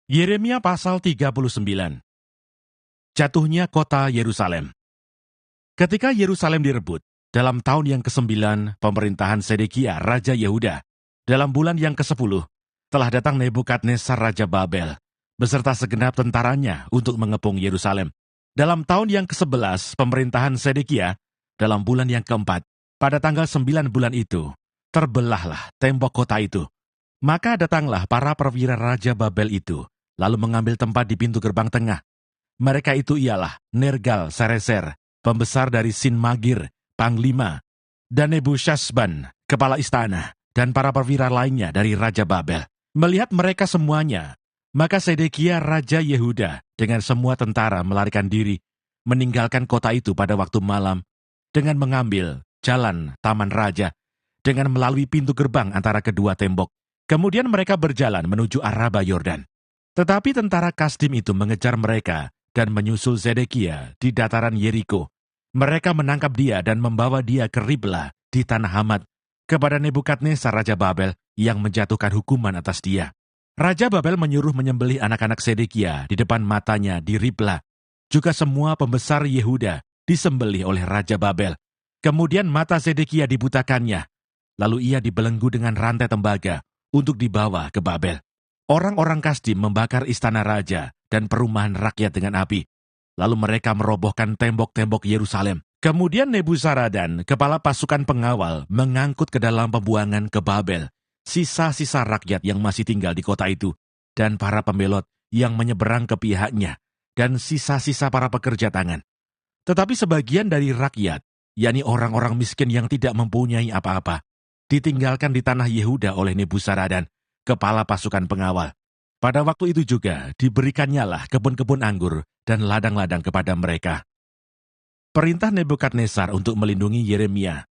Yeremia pasal 39. Jatuhnya kota Yerusalem. Ketika Yerusalem direbut, dalam tahun yang ke-9 pemerintahan Sedekia, Raja Yehuda, dalam bulan yang ke-10, telah datang Nebukadnezar Raja Babel, beserta segenap tentaranya untuk mengepung Yerusalem. Dalam tahun yang ke-11 pemerintahan Sedekia, dalam bulan yang ke-4, pada tanggal 9 bulan itu, terbelahlah tembok kota itu. Maka datanglah para perwira Raja Babel itu, lalu mengambil tempat di pintu gerbang tengah. Mereka itu ialah Nergal-Sareser, pembesar dari Sinmagir, panglima, dan Nebusyazban, kepala istana, dan para perwira lainnya dari Raja Babel. Melihat mereka semuanya, maka Sedekia Raja Yehuda dengan semua tentara melarikan diri, meninggalkan kota itu pada waktu malam, dengan mengambil jalan Taman Raja, dengan melalui pintu gerbang antara kedua tembok. Kemudian mereka berjalan menuju Araba Yordan. Tetapi tentara Kasdim itu mengejar mereka dan menyusul Zedekia di dataran Yeriko. Mereka menangkap dia dan membawa dia ke Ribla di tanah Hamat kepada Nebukadnezar Raja Babel yang menjatuhkan hukuman atas dia. Raja Babel menyuruh menyembelih anak-anak Zedekia di depan matanya di Ribla. Juga semua pembesar Yehuda disembelih oleh Raja Babel. Kemudian mata Zedekia dibutakannya, lalu ia dibelenggu dengan rantai tembaga untuk dibawa ke Babel. Orang-orang Kasdim membakar istana raja dan perumahan rakyat dengan api. Lalu mereka merobohkan tembok-tembok Yerusalem. Kemudian Nebuzaradan, kepala pasukan pengawal, mengangkut ke dalam pembuangan ke Babel sisa-sisa rakyat yang masih tinggal di kota itu, dan para pembelot yang menyeberang ke pihaknya, dan sisa-sisa para pekerja tangan. Tetapi sebagian dari rakyat, yakni orang-orang miskin yang tidak mempunyai apa-apa, ditinggalkan di tanah Yehuda oleh Nebuzaradan, kepala pasukan pengawal. Pada waktu itu juga diberikannya kebun-kebun anggur dan ladang-ladang kepada mereka. Perintah Nebukadnezar untuk melindungi Yeremia.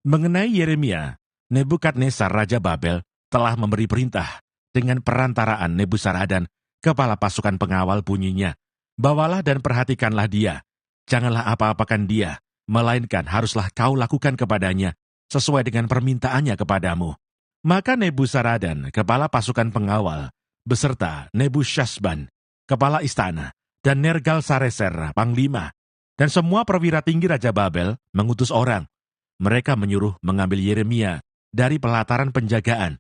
Mengenai Yeremia, Nebukadnezar Raja Babel telah memberi perintah dengan perantaraan Nebuzaradan, kepala pasukan pengawal bunyinya, bawalah dan perhatikanlah dia, janganlah apa-apakan dia, melainkan haruslah kau lakukan kepadanya sesuai dengan permintaannya kepadamu. Maka Nebuzaradan, kepala pasukan pengawal, beserta Nebusyazban, kepala istana, dan Nergal-Sareser, panglima, dan semua perwira tinggi Raja Babel mengutus orang. Mereka menyuruh mengambil Yeremia dari pelataran penjagaan,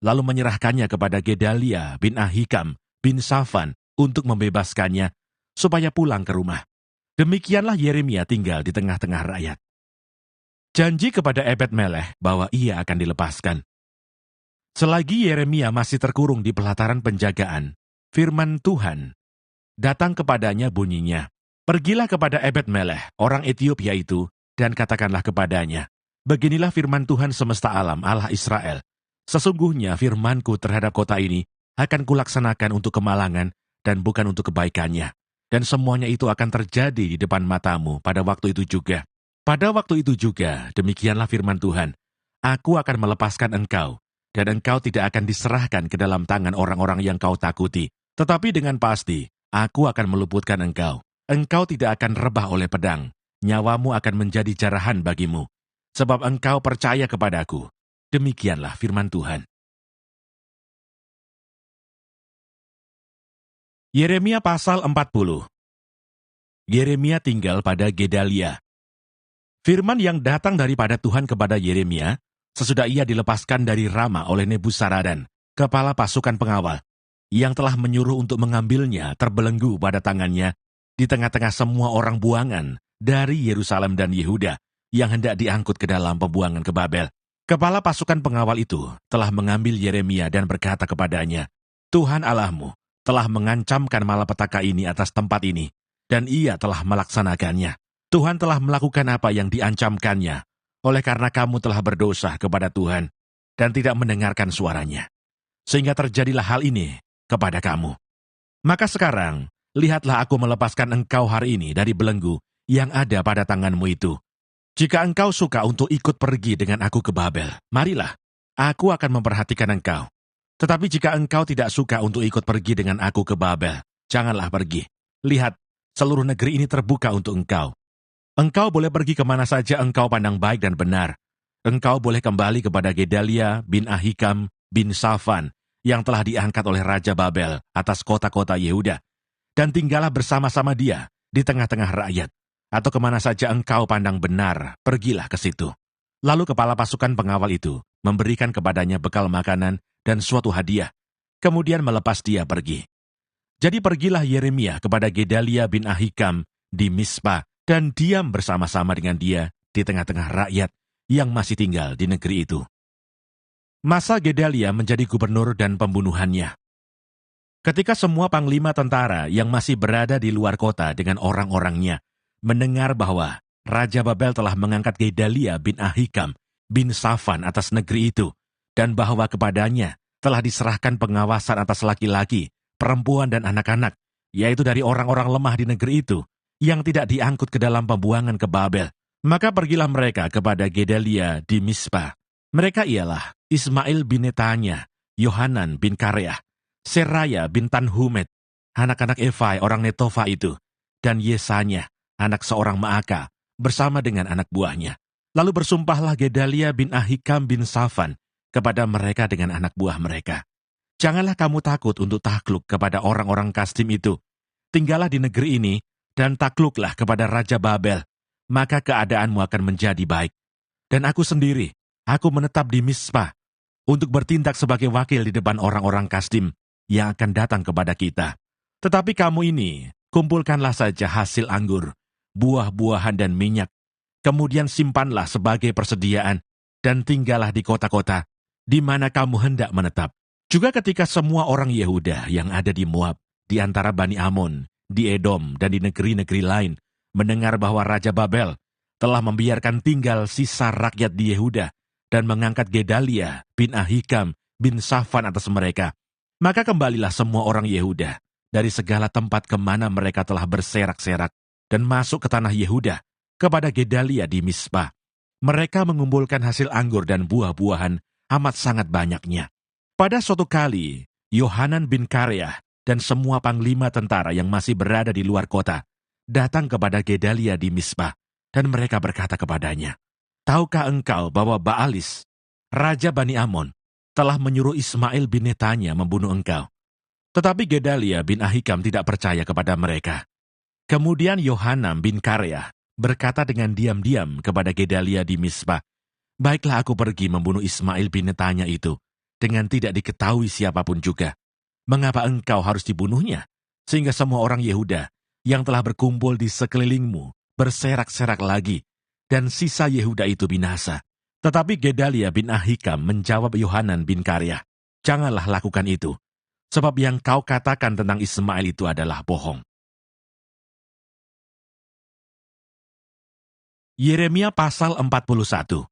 lalu menyerahkannya kepada Gedalia bin Ahikam bin Safan untuk membebaskannya, supaya pulang ke rumah. Demikianlah Yeremia tinggal di tengah-tengah rakyat. Janji kepada Ebed-Melech bahwa ia akan dilepaskan. Selagi Yeremia masih terkurung di pelataran penjagaan, firman Tuhan datang kepadanya bunyinya, pergilah kepada Ebed-Melech, orang Etiopia itu, dan katakanlah kepadanya, beginilah firman Tuhan semesta alam, Allah Israel, sesungguhnya firmanku terhadap kota ini akan kulaksanakan untuk kemalangan dan bukan untuk kebaikannya, dan semuanya itu akan terjadi di depan matamu pada waktu itu juga. Pada waktu itu juga, demikianlah firman Tuhan, aku akan melepaskan engkau, dan engkau tidak akan diserahkan ke dalam tangan orang-orang yang kau takuti. Tetapi dengan pasti, aku akan meluputkan engkau. Engkau tidak akan rebah oleh pedang. Nyawamu akan menjadi jarahan bagimu. Sebab engkau percaya kepadaku. Demikianlah firman Tuhan. Yeremia pasal 40. Yeremia tinggal pada Gedalia. Firman yang datang daripada Tuhan kepada Yeremia, sesudah ia dilepaskan dari Rama oleh Nebuzaradan, kepala pasukan pengawal, yang telah menyuruh untuk mengambilnya terbelenggu pada tangannya di tengah-tengah semua orang buangan dari Yerusalem dan Yehuda yang hendak diangkut ke dalam pembuangan ke Babel. Kepala pasukan pengawal itu telah mengambil Yeremia dan berkata kepadanya, Tuhan Allahmu telah mengancamkan malapetaka ini atas tempat ini, dan ia telah melaksanakannya. Tuhan telah melakukan apa yang diancamkannya, oleh karena kamu telah berdosa kepada Tuhan dan tidak mendengarkan suaranya. Sehingga terjadilah hal ini kepada kamu. Maka sekarang, lihatlah aku melepaskan engkau hari ini dari belenggu yang ada pada tanganmu itu. Jika engkau suka untuk ikut pergi dengan aku ke Babel, marilah, aku akan memperhatikan engkau. Tetapi jika engkau tidak suka untuk ikut pergi dengan aku ke Babel, janganlah pergi. Lihat, seluruh negeri ini terbuka untuk engkau. Engkau boleh pergi kemana saja engkau pandang baik dan benar. Engkau boleh kembali kepada Gedalia bin Ahikam bin Safan yang telah diangkat oleh Raja Babel atas kota-kota Yehuda, dan tinggallah bersama-sama dia di tengah-tengah rakyat, atau kemana saja engkau pandang benar, pergilah ke situ. Lalu kepala pasukan pengawal itu memberikan kepadanya bekal makanan dan suatu hadiah, kemudian melepas dia pergi. Jadi pergilah Yeremia kepada Gedalia bin Ahikam di Mispa, dan diam bersama-sama dengan dia di tengah-tengah rakyat yang masih tinggal di negeri itu. Masa Gedalia menjadi gubernur dan pembunuhannya. Ketika semua panglima tentara yang masih berada di luar kota dengan orang-orangnya mendengar bahwa Raja Babel telah mengangkat Gedalia bin Ahikam bin Safan atas negeri itu, dan bahwa kepadanya telah diserahkan pengawasan atas laki-laki, perempuan dan anak-anak, yaitu dari orang-orang lemah di negeri itu, yang tidak diangkut ke dalam pembuangan ke Babel, maka pergilah mereka kepada Gedalia di Mispa. Mereka ialah Ismail bin Netanya, Yohanan bin Kareah, Seraya bin Tanhumet, anak-anak Efai orang Netofa itu, dan Yesanya, anak seorang Maaka, bersama dengan anak buahnya. Lalu bersumpahlah Gedalia bin Ahikam bin Safan kepada mereka dengan anak buah mereka. Janganlah kamu takut untuk takluk kepada orang-orang Kasdim itu. Tinggallah di negeri ini, dan takluklah kepada Raja Babel, maka keadaanmu akan menjadi baik. Dan aku sendiri, aku menetap di Mispa, untuk bertindak sebagai wakil di depan orang-orang Kasdim yang akan datang kepada kita. Tetapi kamu ini, kumpulkanlah saja hasil anggur, buah-buahan dan minyak, kemudian simpanlah sebagai persediaan, dan tinggallah di kota-kota, di mana kamu hendak menetap. Juga ketika semua orang Yehuda yang ada di Moab, di antara Bani Amon, di Edom, dan di negeri-negeri lain, mendengar bahwa Raja Babel telah membiarkan tinggal sisa rakyat di Yehuda, dan mengangkat Gedalia bin Ahikam bin Safan atas mereka, maka kembalilah semua orang Yehuda dari segala tempat kemana mereka telah berserak-serak, dan masuk ke tanah Yehuda kepada Gedalia di Mispa. Mereka mengumpulkan hasil anggur dan buah-buahan amat sangat banyaknya. Pada suatu kali, Yohanan bin Kareah dan semua panglima tentara yang masih berada di luar kota datang kepada Gedalia di Mispa, dan mereka berkata kepadanya, "Tahukah engkau bahwa Baalis, Raja Bani Amon, telah menyuruh Ismail bin Netanya membunuh engkau?" Tetapi Gedalia bin Ahikam tidak percaya kepada mereka. Kemudian Yohanan bin Kareah berkata dengan diam-diam kepada Gedalia di Mispa, "Baiklah aku pergi membunuh Ismail bin Netanya itu, dengan tidak diketahui siapapun juga. Mengapa engkau harus dibunuhnya? Sehingga semua orang Yehuda yang telah berkumpul di sekelilingmu berserak-serak lagi, dan sisa Yehuda itu binasa." Tetapi Gedalia bin Ahikam menjawab Yohanan bin Kareah, "Janganlah lakukan itu, sebab yang kau katakan tentang Ismail itu adalah bohong." Yeremia pasal 41.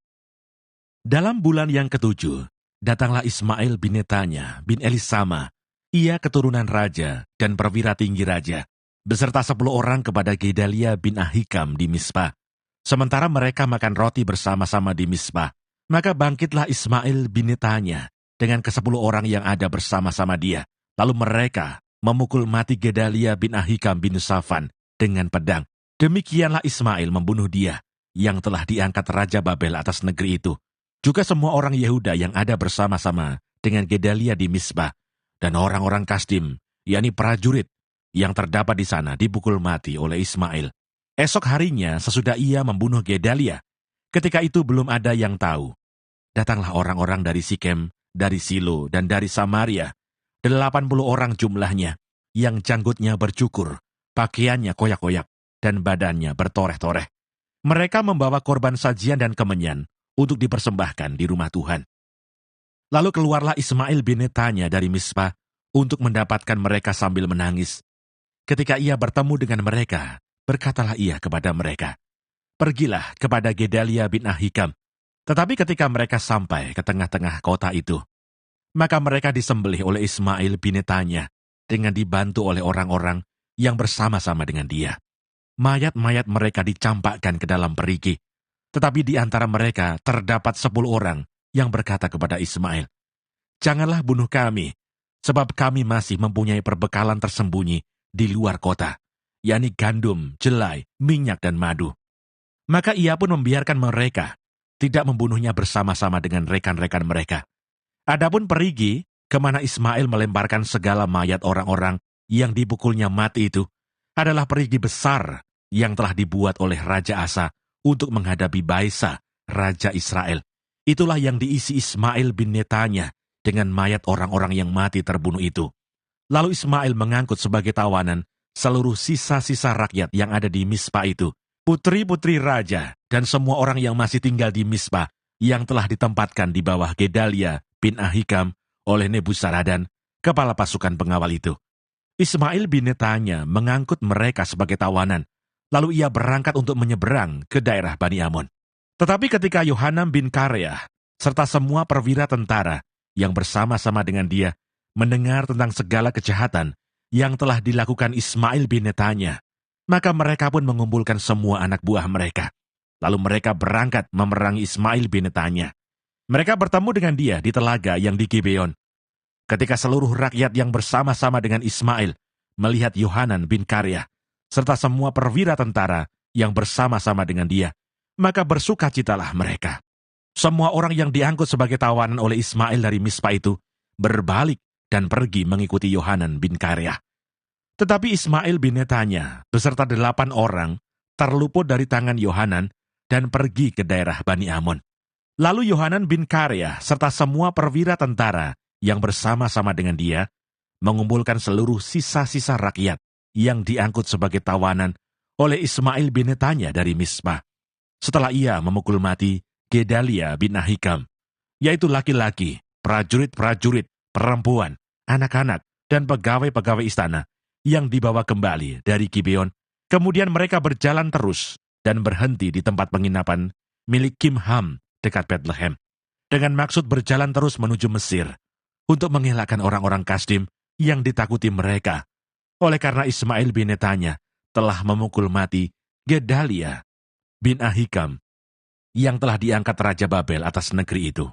Dalam bulan yang ketujuh, datanglah Ismail bin Netanya bin Elisama, ia keturunan raja dan perwira tinggi raja, beserta 10 orang kepada Gedalia bin Ahikam di Mispa. Sementara mereka makan roti bersama-sama di Mispa, maka bangkitlah Ismail bin Netanya dengan ke-10 orang yang ada bersama-sama dia. Lalu mereka memukul mati Gedalia bin Ahikam bin Safan dengan pedang. Demikianlah Ismail membunuh dia, yang telah diangkat Raja Babel atas negeri itu. Juga semua orang Yehuda yang ada bersama-sama dengan Gedalia di Mispa, dan orang-orang Kasdim, yakni prajurit, yang terdapat di sana dipukul mati oleh Ismail. Esok harinya sesudah ia membunuh Gedalia, ketika itu belum ada yang tahu. Datanglah orang-orang dari Sikem, dari Silo, dan dari Samaria, 80 orang jumlahnya, yang janggutnya bercukur, pakaiannya koyak-koyak, dan badannya bertoreh-toreh. Mereka membawa korban sajian dan kemenyan untuk dipersembahkan di rumah Tuhan. Lalu keluarlah Ismail bin Netanya dari Mispa untuk mendapatkan mereka sambil menangis. Ketika ia bertemu dengan mereka, berkatalah ia kepada mereka, "Pergilah kepada Gedalia bin Ahikam." Tetapi ketika mereka sampai ke tengah-tengah kota itu, maka mereka disembelih oleh Ismail bin Netanya dengan dibantu oleh orang-orang yang bersama-sama dengan dia. Mayat-mayat mereka dicampakkan ke dalam perigi. Tetapi di antara mereka terdapat 10 orang yang berkata kepada Ismail, "Janganlah bunuh kami, sebab kami masih mempunyai perbekalan tersembunyi di luar kota, yakni gandum, jelai, minyak, dan madu." Maka ia pun membiarkan mereka, tidak membunuhnya bersama-sama dengan rekan-rekan mereka. Adapun perigi kemana Ismail melemparkan segala mayat orang-orang yang dipukulnya mati itu, adalah perigi besar yang telah dibuat oleh Raja Asa untuk menghadapi Baesa, Raja Israel. Itulah yang diisi Ismail bin Netanya dengan mayat orang-orang yang mati terbunuh itu. Lalu Ismail mengangkut sebagai tawanan seluruh sisa-sisa rakyat yang ada di Mispa itu, putri-putri raja dan semua orang yang masih tinggal di Mispa yang telah ditempatkan di bawah Gedalia bin Ahikam oleh Nebuzaradan, kepala pasukan pengawal itu. Ismail bin Netanya mengangkut mereka sebagai tawanan, lalu ia berangkat untuk menyeberang ke daerah Bani Amon. Tetapi ketika Yohanan bin Kareah serta semua perwira tentara yang bersama-sama dengan dia mendengar tentang segala kejahatan yang telah dilakukan Ismail bin Netanya, maka mereka pun mengumpulkan semua anak buah mereka. Lalu mereka berangkat memerangi Ismail bin Netanya. Mereka bertemu dengan dia di telaga yang di Gibeon. Ketika seluruh rakyat yang bersama-sama dengan Ismail melihat Yohanan bin Kareah serta semua perwira tentara yang bersama-sama dengan dia, maka bersukacitalah mereka. Semua orang yang diangkut sebagai tawanan oleh Ismail dari Mispa itu berbalik dan pergi mengikuti Yohanan bin Kareah. Tetapi Ismail bin Netanya beserta 8 orang terluput dari tangan Yohanan dan pergi ke daerah Bani Amon. Lalu Yohanan bin Kareah serta semua perwira tentara yang bersama-sama dengan dia mengumpulkan seluruh sisa-sisa rakyat yang diangkut sebagai tawanan oleh Ismail bin Netanya dari Mispa. Setelah ia memukul mati Gedalia bin Ahikam, yaitu laki-laki, prajurit-prajurit, perempuan, anak-anak, dan pegawai-pegawai istana yang dibawa kembali dari Gibeon, kemudian mereka berjalan terus dan berhenti di tempat penginapan milik Kimham dekat Bethlehem, dengan maksud berjalan terus menuju Mesir untuk mengelakkan orang-orang Kasdim yang ditakuti mereka, oleh karena Ismail bin Netanya telah memukul mati Gedalia bin Ahikam yang telah diangkat Raja Babel atas negeri itu.